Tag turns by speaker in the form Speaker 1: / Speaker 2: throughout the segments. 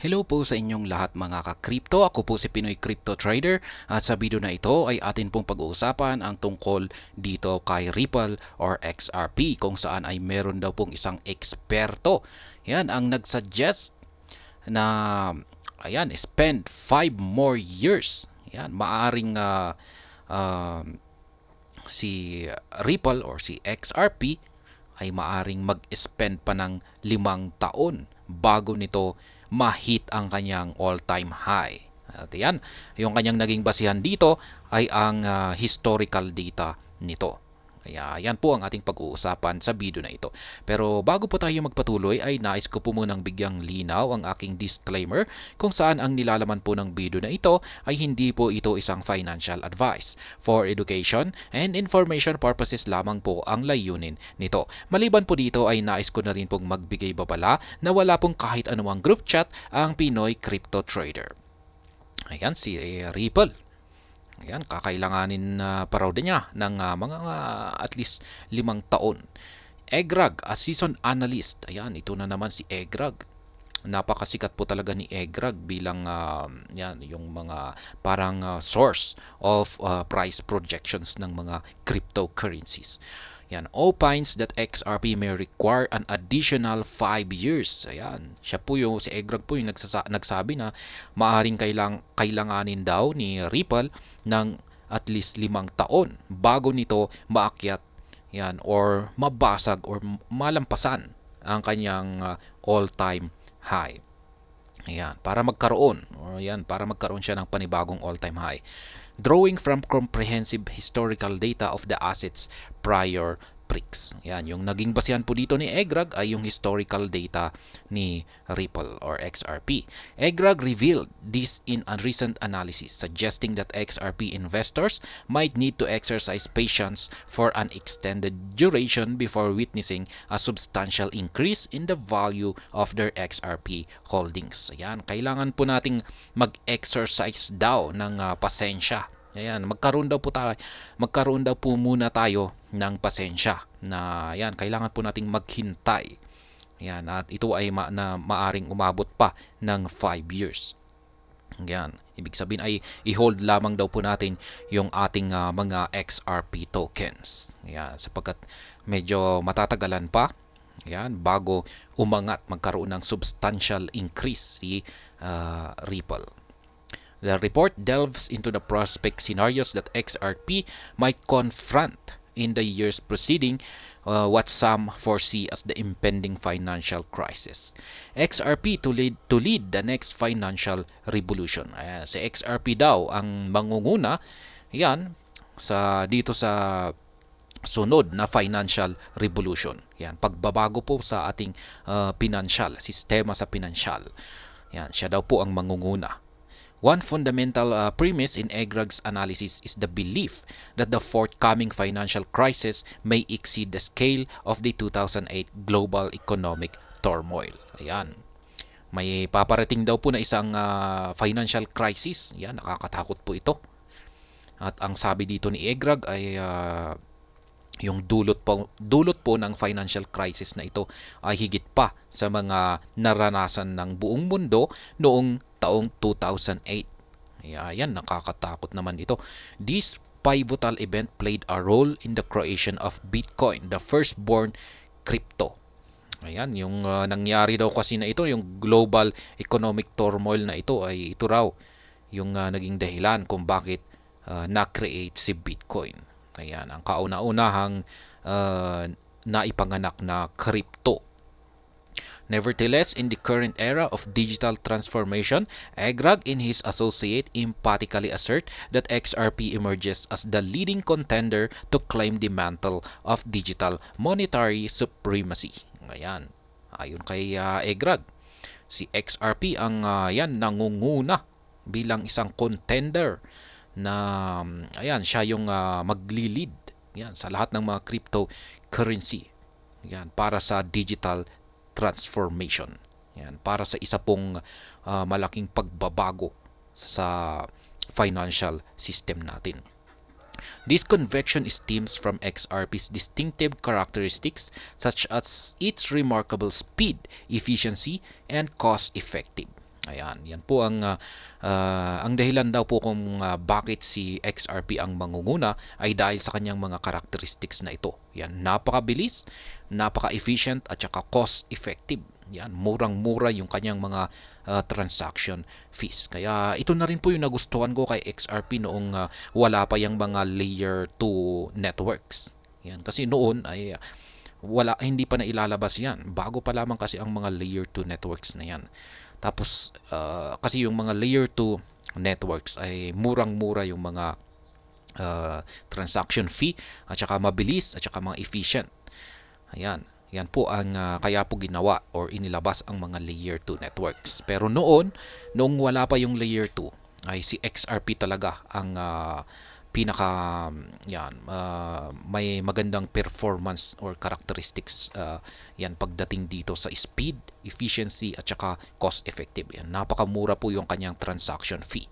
Speaker 1: Hello po sa inyong lahat mga ka-crypto. Ako po si Pinoy Crypto Trader at sa video na ito ay atin pong pag-uusapan ang tungkol dito kay Ripple or XRP kung saan ay meron daw pong isang eksperto. Yan ang nagsuggest na spend 5 more years. Yan, maaring uh, si Ripple or si XRP ay maaring mag-spend pa ng 5 taon bago nito ma-hit ang kanyang all-time high. At yan, yung kanyang naging basihan dito ay ang historical data nito. Kaya yan po ang ating pag-uusapan sa video na ito. Pero bago po tayo magpatuloy ay nais ko po munang bigyang linaw ang aking disclaimer kung saan ang nilalaman po ng video na ito ay hindi po ito isang financial advice. For education and information purposes lamang po ang layunin nito. Maliban po dito ay nais ko na rin pong magbigay babala na wala pong kahit anumang group chat ang Pinoy Crypto Trader. Ayan si Ripple. Ayan, kakailanganin pa raw din niya ng mga at least 5 taon. Egrag, a seasoned analyst. Ayan, ito na naman si Egrag. Napakasikat po talaga ni Egrag bilang yan, yung mga parang source of price projections ng mga cryptocurrencies. Yan, opines that XRP may require an additional 5 years. Ayan, siya po yung, si Egrag po yung nagsabi na maaring kailanganin daw ni Ripple ng at least 5 taon bago nito maakyat yan or mabasag or malampasan ang kanyang all-time high. Ayan, para magkaroon siya ng panibagong all-time high. Drawing from comprehensive historical data of the assets prior pricks. Yan, yung naging basihan po dito ni Egrag ay yung historical data ni Ripple or XRP. Egrag revealed this in a recent analysis suggesting that XRP investors might need to exercise patience for an extended duration before witnessing a substantial increase in the value of their XRP holdings. Yan, kailangan po nating mag-exercise daw ng pasensya. Ayan, magkaroon daw po muna tayo ng pasensya na yan, kailangan po nating maghintay. Yan, at ito ay maaring umabot pa ng 5 years. Yan, ibig sabihin ay i-hold lamang daw po natin yung ating mga XRP tokens. Yan, sapagkat medyo matatagalan pa yan bago umangat, magkaroon ng substantial increase si Ripple. The report delves into the prospect scenarios that XRP might confront in the years preceding what some foresee as the impending financial crisis. XRP to lead the next financial revolution. Si XRP daw ang mangunguna yan dito sa sunod na financial revolution. Yan, pagbabago po sa ating sistema sa pinansyal. Yan, siya daw po ang mangunguna. One fundamental premise in Egrag's analysis is the belief that the forthcoming financial crisis may exceed the scale of the 2008 global economic turmoil. Ayan. May paparating daw po na isang financial crisis. Yan, nakakatakot po ito. At ang sabi dito ni Egrag ay yung dulot po ng financial crisis na ito ay higit pa sa mga naranasan ng buong mundo noong taong 2008. Yan, nakakatakot naman ito. This pivotal event played a role in the creation of Bitcoin, the firstborn crypto. Ayan, yung nangyari daw kasi na ito, yung global economic turmoil na ito ay ito raw yung naging dahilan kung bakit na-create si Bitcoin. Ayan, ang kauna-unahang naipanganak na crypto. Nevertheless, in the current era of digital transformation, Egrag and his associate emphatically assert that XRP emerges as the leading contender to claim the mantle of digital monetary supremacy. Ayan, ayon kay Egrag, si XRP ang nangunguna bilang isang contender na siya yung maglilid yan sa lahat ng mga cryptocurrency yan para sa digital transformation. Yan para sa isa pong malaking pagbabago sa financial system natin. This conviction stems from XRP's distinctive characteristics such as its remarkable speed, efficiency, and cost-effective. Ayan, yan po ang dahilan daw po kung bakit si XRP ang mangunguna ay dahil sa kanyang mga characteristics na ito. Yan, napakabilis, napaka-efficient at saka cost-effective. Yan, murang-mura yung kanyang mga transaction fees. Kaya ito na rin po yung nagustuhan ko kay XRP noong wala pa yung mga layer 2 networks. Yan, kasi noon ay hindi pa nailalabas yan. Bago pa lamang kasi ang mga layer 2 networks na yan. Tapos kasi yung mga layer 2 networks ay murang-mura yung mga transaction fee at saka mabilis at saka mga efficient. Ayan. Yan po ang kaya po ginawa or inilabas ang mga layer 2 networks. Pero noong wala pa yung layer 2, ay si XRP talaga ang may magandang performance or characteristics yan pagdating dito sa speed, efficiency at saka cost effective. Yan, napakamura po yung kanyang transaction fee.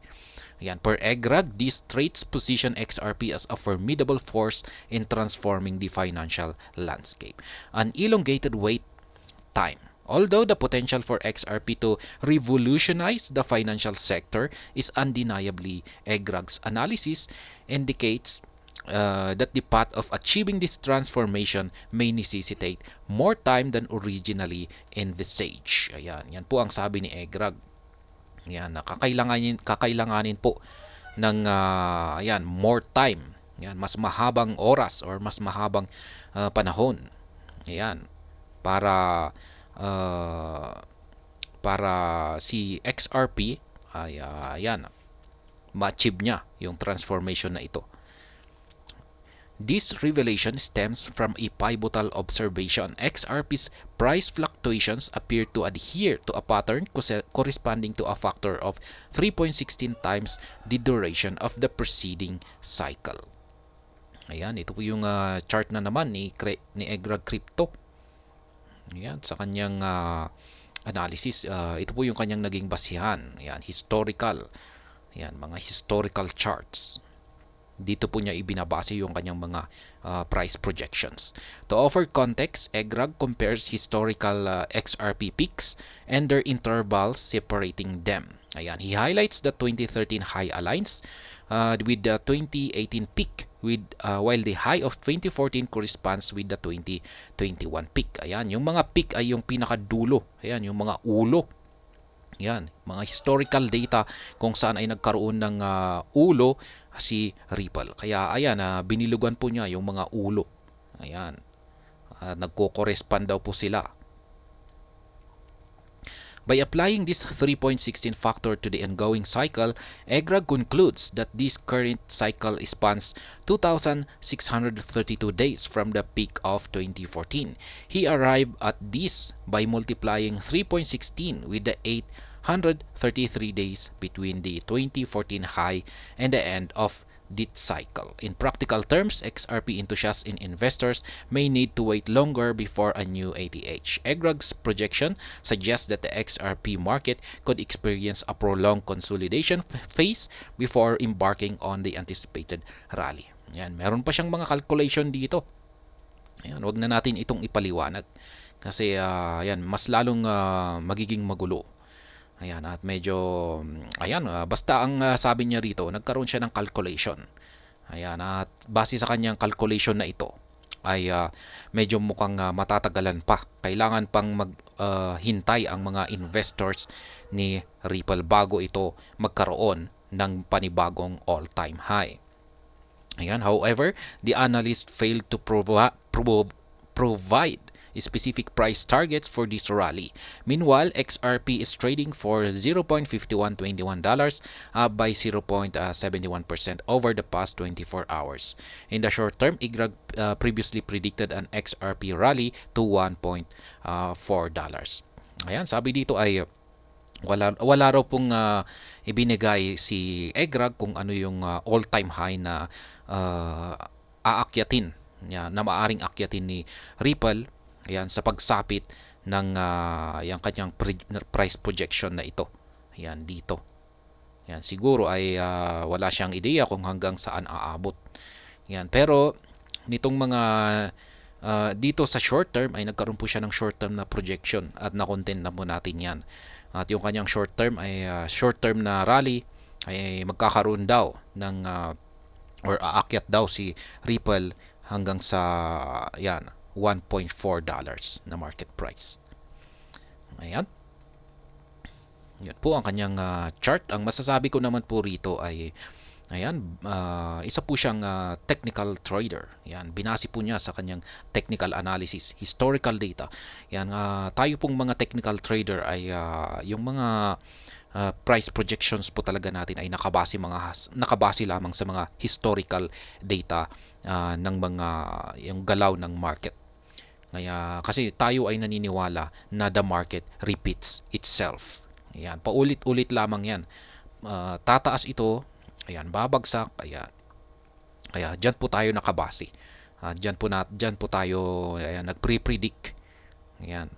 Speaker 1: Yan, per EGRAG, this traits position XRP as a formidable force in transforming the financial landscape. An elongated wait time. Although the potential for XRP to revolutionize the financial sector is undeniably, EGRAG's analysis indicates that the path of achieving this transformation may necessitate more time than originally envisaged. Ayan, yan po ang sabi ni EGRAG. Yan, kakailanganin po ng more time. Yan, mas mahabang oras or mas mahabang panahon. Ayan, para para si XRP ay ma-achieve niya yung transformation na ito. This revelation stems from a pivotal observation. XRP's price fluctuations appear to adhere to a pattern corresponding to a factor of 3.16 times the duration of the preceding cycle. Ayan, ito po yung chart na naman ni EGRAG Crypto. Ayan, sa kanyang analysis, ito po yung kanyang naging basihan. Ayan, historical. Ayan, mga historical charts. Dito po niya ibinabase yung kanyang mga price projections. To offer context, EGRAG compares historical XRP peaks and their intervals separating them. Ayan, he highlights the 2013 high aligns with the 2018 peak while the high of 2014 corresponds with the 2021 peak. Ayan, yung mga peak ay yung pinakadulo. Ayan, yung mga ulo. Yan, mga historical data kung saan ay nagkaroon ng ulo si Ripple. Kaya ayan, binilugan po niya yung mga ulo. Ayan, nagko-correspond daw po sila. By applying this 3.16 factor to the ongoing cycle, EGRAG concludes that this current cycle spans 2,632 days from the peak of 2014. He arrived at this by multiplying 3.16 with the 833 days between the 2014 high and the end of this cycle. In practical terms, XRP enthusiasts and investors may need to wait longer before a new ATH. EGRAG's projection suggests that the XRP market could experience a prolonged consolidation phase before embarking on the anticipated rally. Yan, meron pa siyang mga calculation dito. Ayan, wag na natin itong ipaliwanag kasi yan, mas lalong magiging magulo. Ayan, at medyo, basta ang sabi niya rito, nagkaroon siya ng calculation. Ayan, at base sa kanyang calculation na ito, ay medyo mukhang matatagalan pa. Kailangan pang maghintay ang mga investors ni Ripple bago ito magkaroon ng panibagong all-time high. Ayan, however, the analyst failed to provide specific price targets for this rally. Meanwhile, XRP is trading for $0.5121, up by 0.71% over the past 24 hours. In the short term, EGRAG previously predicted an XRP rally to $1.4. Ayan, sabi dito ay wala raw pong ibinigay si EGRAG kung ano yung all-time high na aakyatin niya, na maaring akyatin ni Ripple. Ayan, sa pagsapit ng yung kanyang price projection na ito. Ayan, dito. Ayan, siguro ay wala siyang ideya kung hanggang saan aabot. Ayan, pero nitong mga dito sa short term ay nagkaroon po siya ng short term na projection at na-content na po natin yan. At yung kanyang short term ay short term na rally ay magkakaroon daw ng or aakyat daw si Ripple hanggang sa yan $1.4 na market price. Ayan. Yan po ang kanyang chart. Ang masasabi ko naman po rito ay ayan, isa po siyang technical trader. Yan, binase po niya sa kanyang technical analysis, historical data. Yan, tayo pong mga technical trader ay yung mga price projections po talaga natin ay nakabase lamang sa mga historical data ng mga yung galaw ng market. Kaya kasi tayo ay naniniwala na the market repeats itself. Yan, paulit-ulit lamang yan. Tataas ito, ayan, babagsak, ayan. Kaya diyan po tayo nakabase. Diyan po tayo ayan, nagpre-predict. Ayan.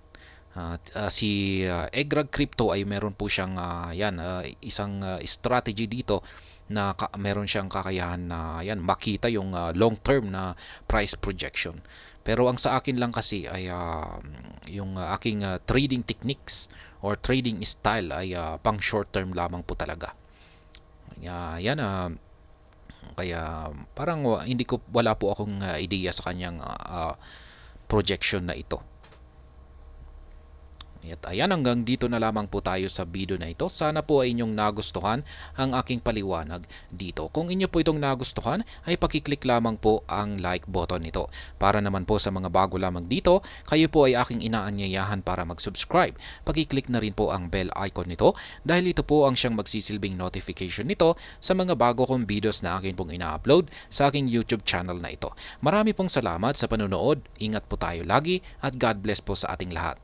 Speaker 1: Si Egrag Crypto ay meron po siyang isang strategy dito na meron siyang kakayahan na makita yung long term na price projection. Pero ang sa akin lang kasi ay yung aking trading techniques or trading style ay pang short term lamang po talaga. Kaya parang wala po akong ideya sa kanyang projection na ito. At ayan, hanggang dito na lamang po tayo sa video na ito. Sana po ay inyong nagustuhan ang aking paliwanag dito. Kung inyo po itong nagustuhan, ay pakiclick lamang po ang like button nito. Para naman po sa mga bago lamang dito, kayo po ay aking inaanyayahan para mag-subscribe. Pakiclick na rin po ang bell icon nito dahil ito po ang siyang magsisilbing notification nito sa mga bago kong videos na akin pong ina-upload sa aking YouTube channel na ito. Marami pong salamat sa panonood. Ingat po tayo lagi at God bless po sa ating lahat.